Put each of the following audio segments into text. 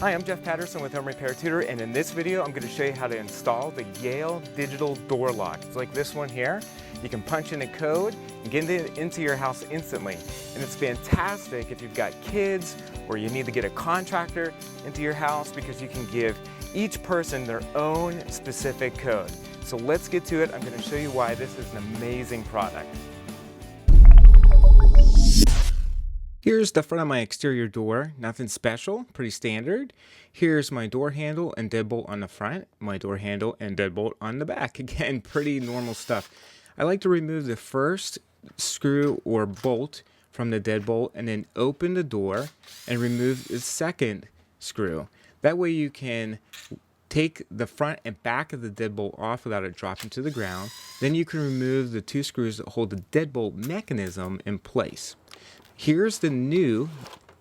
Hi, I'm Jeff Patterson with Home Repair Tutor, and in this video I'm going to show you how to install the Yale digital door lock. It's like this one here. You can punch in a code and get it into your house instantly. And it's fantastic if you've got kids or you need to get a contractor into your house because you can give each person their own specific code. So let's get to it. I'm going to show you why this is an amazing product. Here's the front of my exterior door, nothing special, pretty standard. Here's my door handle and deadbolt on the front, my door handle and deadbolt on the back. Again, pretty normal stuff. I like to remove the first screw or bolt from the deadbolt and then open the door and remove the second screw. That way you can take the front and back of the deadbolt off without it dropping to the ground. Then you can remove the two screws that hold the deadbolt mechanism in place. Here's the new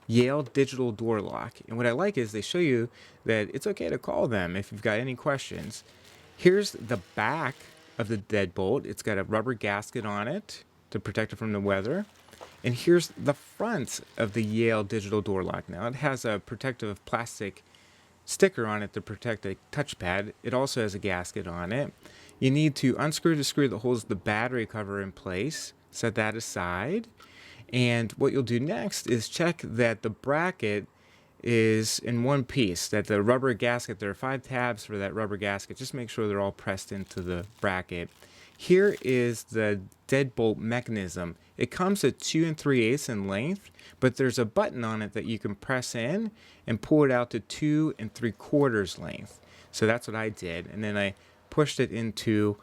Yale digital door lock, and what I like is they show you that it's okay to call them if you've got any questions. Here's the back of the deadbolt. It's got a rubber gasket on it to protect it from the weather. And here's the front of the Yale digital door lock. Now it has a protective plastic sticker on it to protect the touchpad. It also has a gasket on it. You need to unscrew the screw that holds the battery cover in place. Set that aside. And what you'll do next is check that the bracket is in one piece, that the rubber gasket, there are 5 tabs for that rubber gasket. Just make sure they're all pressed into the bracket. Here is the deadbolt mechanism. It comes at 2 3/8 in length, but there's a button on it that you can press in and pull it out to 2 3/4 length. So that's what I did. And then I pushed it into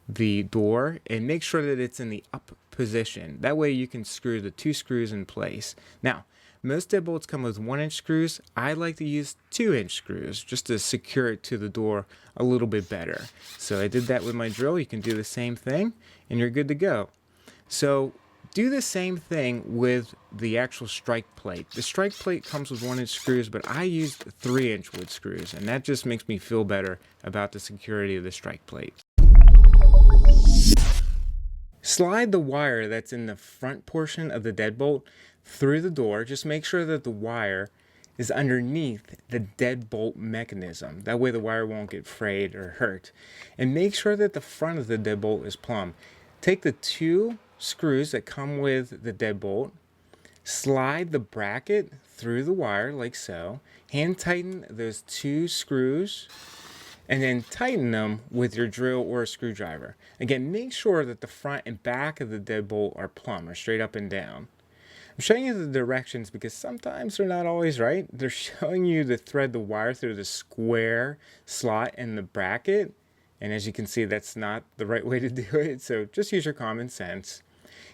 the door and make sure that it's in the up position. That way you can screw the 2 screws in place. Now, most deadbolts come with 1-inch screws. I like to use 2-inch screws just to secure it to the door a little bit better. So I did that with my drill. You can do the same thing and you're good to go. So do the same thing with the actual strike plate. The strike plate comes with 1-inch screws, but I used 3-inch wood screws, and that just makes me feel better about the security of the strike plate. Slide the wire that's in the front portion of the deadbolt through the door. Just make sure that the wire is underneath the deadbolt mechanism. That way the wire won't get frayed or hurt. And make sure that the front of the deadbolt is plumb. Take the 2 screws that come with the deadbolt, slide the bracket through the wire like so, hand tighten those 2 screws, and then tighten them with your drill or a screwdriver. Again, make sure that the front and back of the deadbolt are plumb or straight up and down. I'm showing you the directions because sometimes they're not always right. They're showing you to thread the wire through the square slot in the bracket. And as you can see, that's not the right way to do it. So just use your common sense.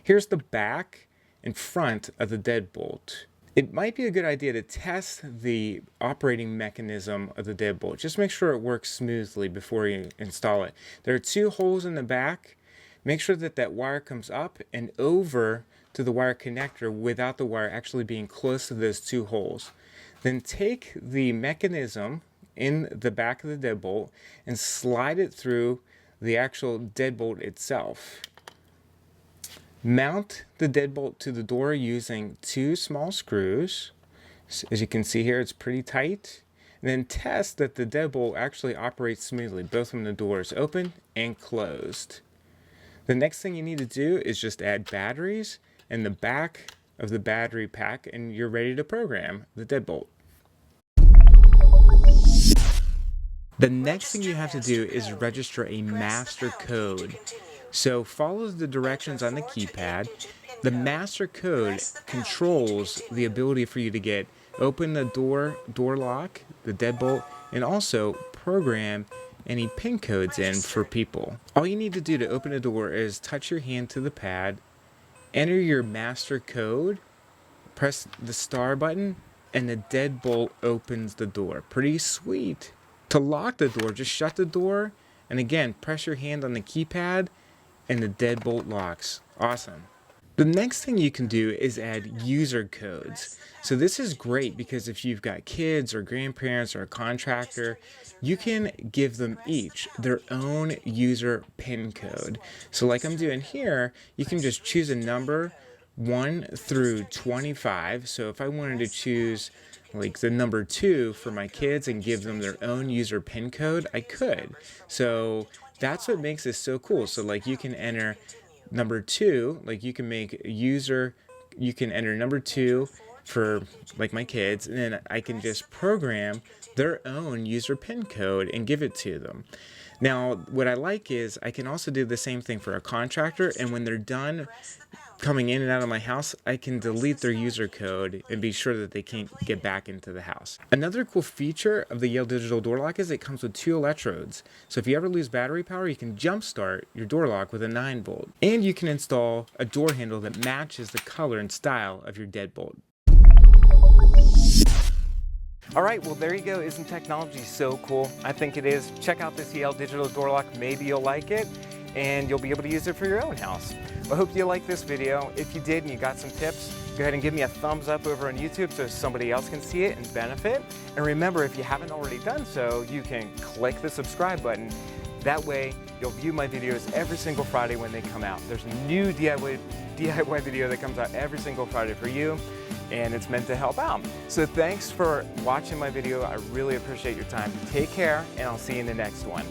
Here's the back and front of the deadbolt. It might be a good idea to test the operating mechanism of the deadbolt. Just make sure it works smoothly before you install it. There are 2 holes in the back. Make sure that that wire comes up and over to the wire connector without the wire actually being close to those 2 holes. Then take the mechanism in the back of the deadbolt and slide it through the actual deadbolt itself. Mount the deadbolt to the door using 2 small screws. As you can see here, it's pretty tight. And then test that the deadbolt actually operates smoothly, both when the door is open and closed. The next thing you need to do is just add batteries in the back of the battery pack, and you're ready to program the deadbolt. The next thing you have to do is register a master code. So follow the directions on the keypad. The master code controls the ability for you to open the door lock, the deadbolt, and also program any pin codes in for people. All you need to do to open a door is touch your hand to the pad, enter your master code, press the star button, and the deadbolt opens the door. Pretty sweet. To lock the door, just shut the door, and again, press your hand on the keypad, and the deadbolt locks. Awesome. The next thing you can do is add user codes. So this is great because if you've got kids or grandparents or a contractor, you can give them each their own user PIN code. So like I'm doing here, you can just choose a number 1 through 25. So if I wanted to choose like the number 2 for my kids and give them their own user PIN code, I could. So that's what makes this so cool. So like you can enter number 2, like you can make user, you can enter number 2 for like my kids, and then I can just program their own user PIN code and give it to them. Now, what I like is I can also do the same thing for a contractor, and when they're done coming in and out of my house, I can delete their user code and be sure that they can't get back into the house. Another cool feature of the Yale digital door lock is it comes with 2 electrodes. So if you ever lose battery power, you can jumpstart your door lock with a 9-volt. And you can install a door handle that matches the color and style of your deadbolt. All right, well there you go. Isn't technology so cool? I think it is. Check out this Yale digital door lock. Maybe you'll like it and you'll be able to use it for your own house. I hope you liked this video. If you did and you got some tips, go ahead and give me a thumbs up over on YouTube so somebody else can see it and benefit. And remember, if you haven't already done so, you can click the subscribe button. That way, you'll view my videos every single Friday when they come out. There's a new DIY video that comes out every single Friday for you, and it's meant to help out. So thanks for watching my video. I really appreciate your time. Take care, and I'll see you in the next one.